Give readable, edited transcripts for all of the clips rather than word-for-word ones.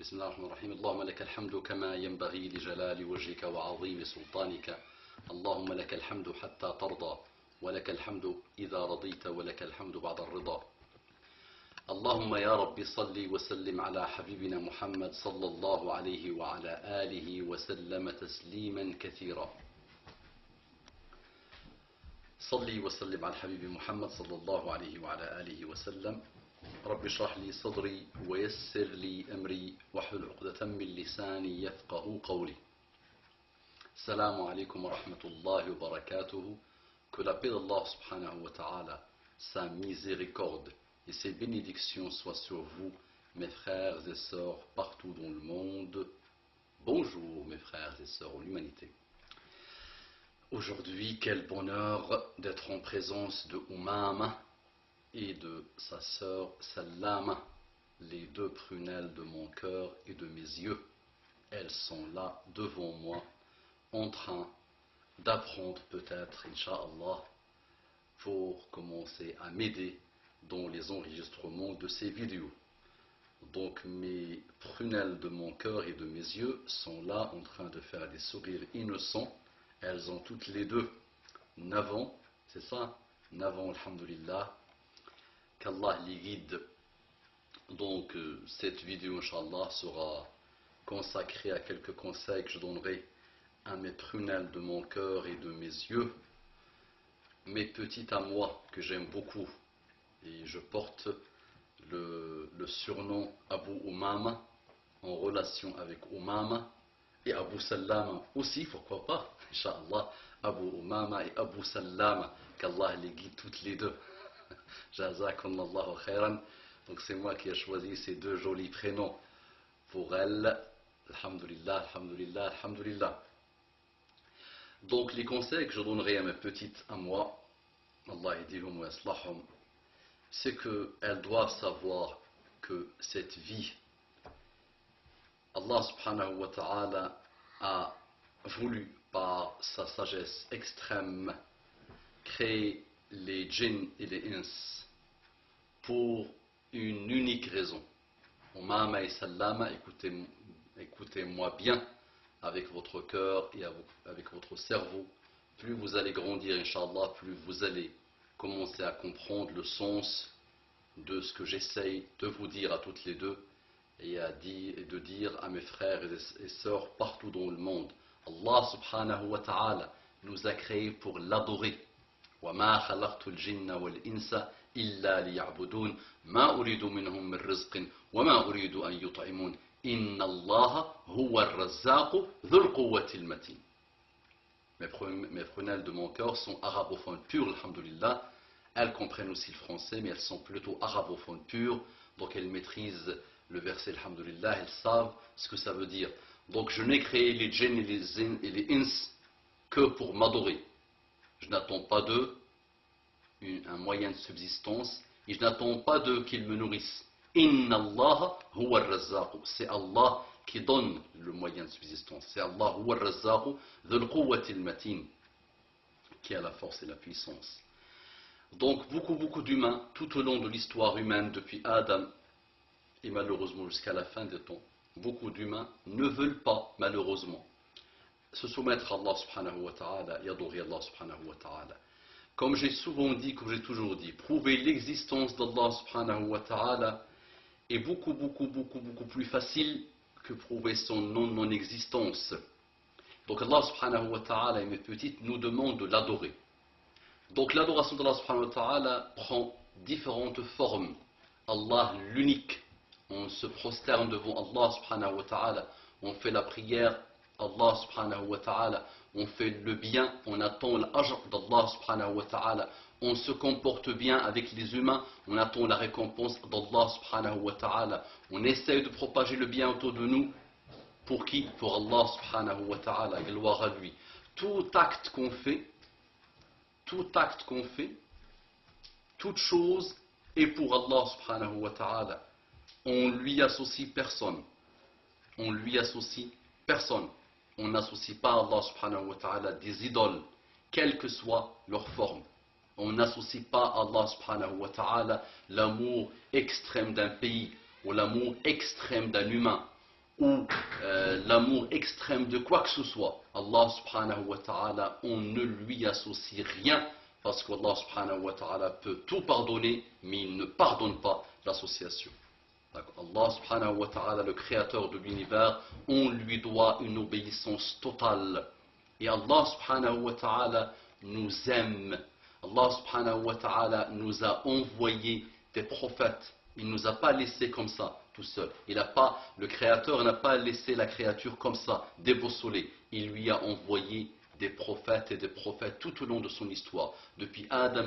بسم الله الرحمن الرحيم. اللهم لك الحمد كما ينبغي لجلال وجهك وعظيم سلطانك. اللهم لك الحمد حتى ترضى، ولك الحمد إذا رضيت، ولك الحمد بعد الرضا. اللهم يا رب صل وسلم على حبيبنا محمد صلى الله عليه وعلى آله وسلم تسليما كثيرا. صلي وسلم على الحبيب محمد صلى الله عليه وعلى آله وسلم. رب اشرح لي صدري ويسر لي أمري واحلل عقدة من لساني يفقه قولي. السلام عليكم ورحمة الله وبركاته. Que la paix d'Allah subhanahu wa ta'ala, sa miséricorde et ses bénédictions soient sur vous, mes frères et sœurs partout dans le monde. Bonjour mes frères et sœurs en l'humanité. Aujourd'hui, quel bonheur d'être en présence de Oumama et de sa sœur Salama, les deux prunelles de mon cœur et de mes yeux. Elles sont là devant moi, en train d'apprendre peut-être, Inch'Allah, pour commencer à m'aider dans les enregistrements de ces vidéos. Donc mes prunelles de mon cœur et de mes yeux sont là en train de faire des sourires innocents. Elles ont toutes les deux 9 ans, c'est ça? 9 ans, alhamdulillah. Qu'Allah les guide. Donc cette vidéo, Inch'Allah, sera consacrée à quelques conseils que je donnerai à mes prunelles de mon cœur et de mes yeux, mes petites à moi que j'aime beaucoup, et je porte le surnom Abu Oumama en relation avec Oumama, et Abu Salama aussi, pourquoi pas, Inch'Allah, Abu Oumama et Abu Salama, qu'Allah les guide toutes les deux. Jazakumullahu khairan. Donc c'est moi qui ai choisi ces deux jolis prénoms pour elles. Alhamdulillah, alhamdulillah, alhamdulillah. Donc les conseils que je donnerai à mes petites à moi, Allah yadihum wa yaslahum, c'est qu'elles doivent savoir que cette vie, Allah subhanahu wa ta'ala a voulu par sa sagesse extrême créer les djinns et les ins pour une unique raison. Oumama et Salama, écoutez-moi bien avec votre cœur et avec votre cerveau. Plus vous allez grandir, Inch'Allah, plus vous allez commencer à comprendre le sens de ce que j'essaye de vous dire à toutes les deux et de dire à mes frères et sœurs partout dans le monde. Allah subhanahu wa ta'ala nous a créés pour l'adorer. وَمَا خَلَقْتُ الْجِنَّ وَالْإِنسَ إِلَّا لِيَعْبُدُونَ مَا أُرِيدُ مِنْهُمْ مِنْ رِزْقٍ وَمَا أُرِيدُ أَنْ يُطْعِمُونَ إِنَّ اللَّهَ هُوَ الرَّزَّاقُ ذُو الْقُوَّةِ الْمَتِينِ. Mes prunelles de mon cœur sont arabophones pures, alhamdulillah. Elles comprennent aussi le français, mais elles sont plutôt arabophones pures. Donc elles maîtrisent le verset, alhamdulillah, elles savent ce que ça veut dire. Donc je n'ai créé les djinns et les ins que pour m'adorer. Je n'attends pas d'eux un moyen de subsistance et je n'attends pas d'eux qu'ils me nourrissent. Inna Allah huwa ar-razzaq. C'est Allah qui donne le moyen de subsistance. C'est Allah huwa ar-razzaq dhul quwwati al-matin, qui a la force et la puissance. Donc beaucoup d'humains tout au long de l'histoire humaine depuis Adam et malheureusement jusqu'à la fin des temps, beaucoup d'humains ne veulent pas malheureusement se soumettre à Allah subhanahu wa ta'ala et adorer Allah subhanahu wa ta'ala. Comme j'ai souvent dit, comme j'ai toujours dit, prouver l'existence d'Allah subhanahu wa ta'ala est beaucoup plus facile que prouver son non-existence. Donc Allah subhanahu wa ta'ala et mes petites nous demandent de l'adorer. Donc l'adoration d'Allah subhanahu wa ta'ala prend différentes formes. Allah l'unique, on se prosterne devant Allah subhanahu wa ta'ala, on fait la prière Allah subhanahu wa ta'ala, on fait le bien, on attend l'ajr d'Allah subhanahu wa ta'ala, on se comporte bien avec les humains, on attend la récompense d'Allah subhanahu wa ta'ala, on essaye de propager le bien autour de nous, pour qui? Pour Allah subhanahu wa ta'ala, gloire à lui. Tout acte qu'on fait, toute chose est pour Allah subhanahu wa ta'ala. On lui associe personne. On n'associe pas à Allah subhanahu wa ta'ala des idoles, quelle que soit leur forme. On n'associe pas à Allah subhanahu wa ta'ala l'amour extrême d'un pays ou l'amour extrême d'un humain. ou l'amour extrême de quoi que ce soit. Allah subhanahu wa ta'ala, on ne lui associe rien parce qu'Allah subhanahu wa ta'ala peut tout pardonner, mais il ne pardonne pas l'association. Allah subhanahu wa ta'ala, le créateur de l'univers, on lui doit une obéissance totale. Et Allah subhanahu wa ta'ala nous aime. Allah subhanahu wa ta'ala nous a envoyé des prophètes. Il ne nous a pas laissés comme ça, tout seul. Le créateur n'a pas laissé la créature comme ça, déboussolée. Il lui a envoyé des prophètes et des prophètes tout au long de son histoire. Depuis Adam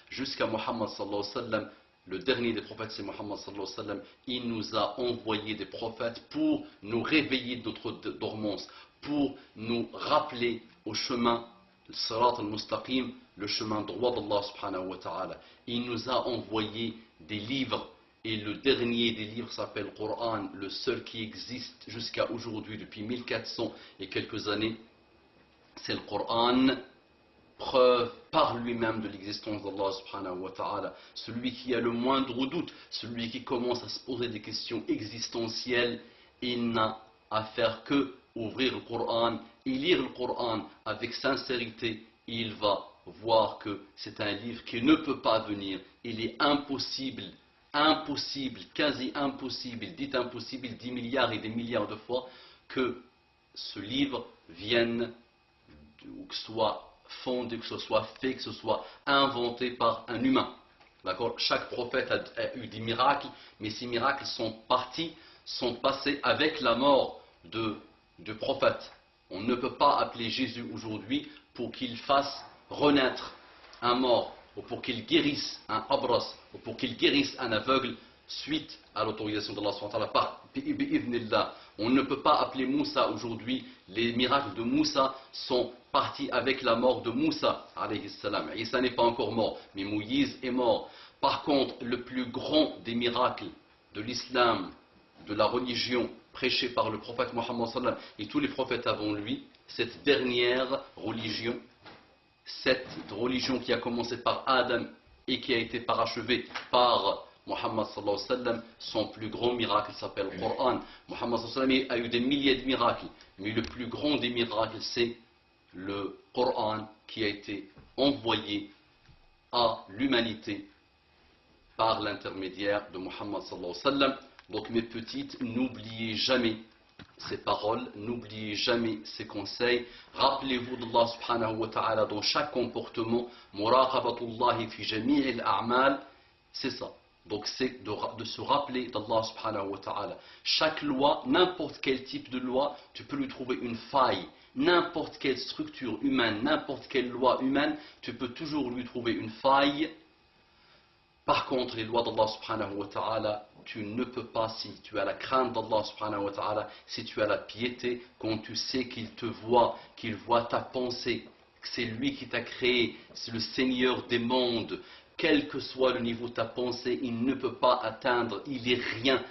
jusqu'à Muhammad sallallahu alayhi wa sallam. Le dernier des prophètes, c'est Muhammad sallallahu alayhi wa sallam. Il nous a envoyé des prophètes pour nous réveiller de notre dormance, pour nous rappeler au chemin, le sirat al-mustaqim, le chemin droit d'Allah subhanahu wa ta'ala. Il nous a envoyé des livres, et le dernier des livres s'appelle le Coran, le seul qui existe jusqu'à aujourd'hui, depuis 1400 et quelques années. C'est le Coran, preuve par lui-même de l'existence d'Allah subhanahu wa ta'ala. Celui qui a le moindre doute, celui qui commence à se poser des questions existentielles, il n'a à faire que ouvrir le Coran et lire le Coran avec sincérité. Il va voir que c'est un livre qui ne peut pas venir. Il est impossible, quasi impossible, dit impossible 10 milliards et des milliards de fois, que ce livre vienne, ou que ce soit fondé, que ce soit fait, que ce soit inventé par un humain. D'accord? Chaque prophète a eu des miracles, mais ces miracles sont passés avec la mort du prophète. On ne peut pas appeler Jésus aujourd'hui pour qu'il fasse renaître un mort, ou pour qu'il guérisse un abras, ou pour qu'il guérisse un aveugle, suite à l'autorisation d'Allah subhanahu wa ta'ala par bi'idhnillah. On ne peut pas appeler Moussa aujourd'hui, les miracles de Moussa sont partis avec la mort de Moussa alayhi salam. Isa n'est pas encore mort, mais Moïse est mort. Par contre, le plus grand des miracles de l'islam, de la religion prêchée par le prophète Mohammed sallam et tous les prophètes avant lui, cette dernière religion, cette religion qui a commencé par Adam et qui a été parachevée par Muhammad sallallahu alayhi wa sallam, son plus grand miracle s'appelle le Coran. Muhammad sallallahu alayhi wa sallam a eu des milliers de miracles, mais le plus grand des miracles c'est le Coran qui a été envoyé à l'humanité par l'intermédiaire de Muhammad sallallahu alayhi wa sallam. Donc mes petites, n'oubliez jamais ces paroles, n'oubliez jamais ces conseils. Rappelez-vous d'Allah subhanahu wa ta'ala dans chaque comportement. Muraqabatullahi fi jami'il a'mal, c'est ça. Donc c'est de se rappeler d'Allah subhanahu wa ta'ala. Chaque loi, n'importe quel type de loi, tu peux lui trouver une faille. N'importe quelle structure humaine, n'importe quelle loi humaine, tu peux toujours lui trouver une faille. Par contre, les lois d'Allah subhanahu wa ta'ala, tu ne peux pas, si tu as la crainte d'Allah subhanahu wa ta'ala, si tu as la piété, quand tu sais qu'il te voit, qu'il voit ta pensée, que c'est lui qui t'a créé, c'est le Seigneur des mondes, quel que soit le niveau de ta pensée, il ne peut pas atteindre, il est rien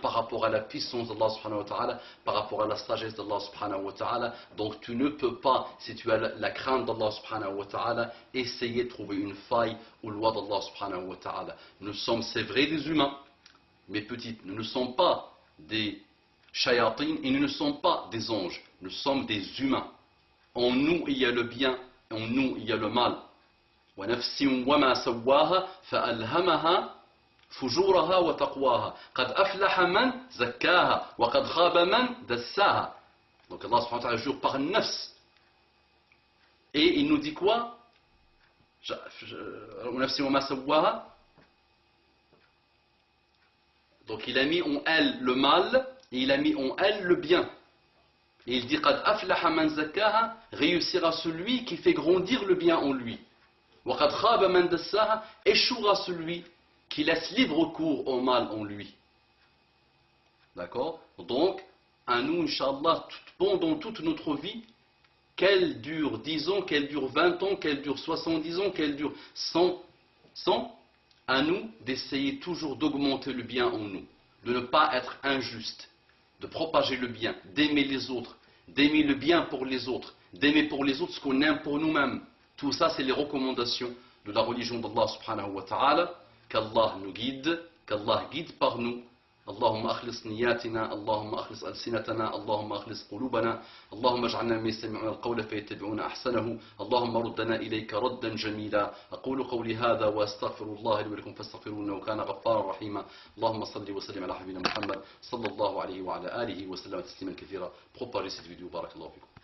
par rapport à la puissance d'Allah subhanahu wa ta'ala, par rapport à la sagesse d'Allah subhanahu wa ta'ala. Donc tu ne peux pas, si tu as la crainte d'Allah subhanahu wa ta'ala, essayer de trouver une faille aux lois d'Allah subhanahu wa ta'ala. Nous sommes, c'est vrai, des humains, mais petites, nous ne sommes pas des shayatines et nous ne sommes pas des anges, nous sommes des humains. En nous il y a le bien, en nous il y a le mal. وَنَفْسٍ وَمَا سَوَّاهَا فَأَلْهَمَهَا فجورها وتقواها قد أفلح من زكاها وقد خاب من دساها. Donc Allah subhanahu wa ta'ala jure par nafs. Et il nous dit quoi? ونفس وما سواها. Donc il a mis en elle le mal et il a mis en elle le bien. Et il dit قد أفلح من زكاها, réussira celui qui fait grandir le bien en lui. وقد خاب من دساها, échouera celui qui laisse libre cours au mal en lui. D'accord? Donc, à nous, Inch'Allah, pendant toute notre vie, qu'elle dure 10 ans, qu'elle dure 20 ans, qu'elle dure 70 ans, qu'elle dure 100, à nous d'essayer toujours d'augmenter le bien en nous, de ne pas être injuste, de propager le bien, d'aimer les autres, d'aimer le bien pour les autres, d'aimer pour les autres ce qu'on aime pour nous-mêmes. Tout ça, c'est les recommandations de la religion d'Allah subhanahu wa ta'ala. Qu'Allah nous guide, qu'Allah guide par nous اللهم أخلص نياتنا، اللهم أخلص ألسنتنا، اللهم أخلص قلوبنا، اللهم اجعلنا ممن يستمعون القول فيتبعون أحسنه، اللهم ردنا إليك ردا جميلا. أقول قولي هذا وأستغفر الله لي ولكم فاستغفروه إنه كان غفارا رحيما. اللهم صل وسلم على حبيبنا محمد صلى الله عليه وعلى آله وسلم تسليما كثيرا. Propagez cette vidéo. بارك الله فيكم.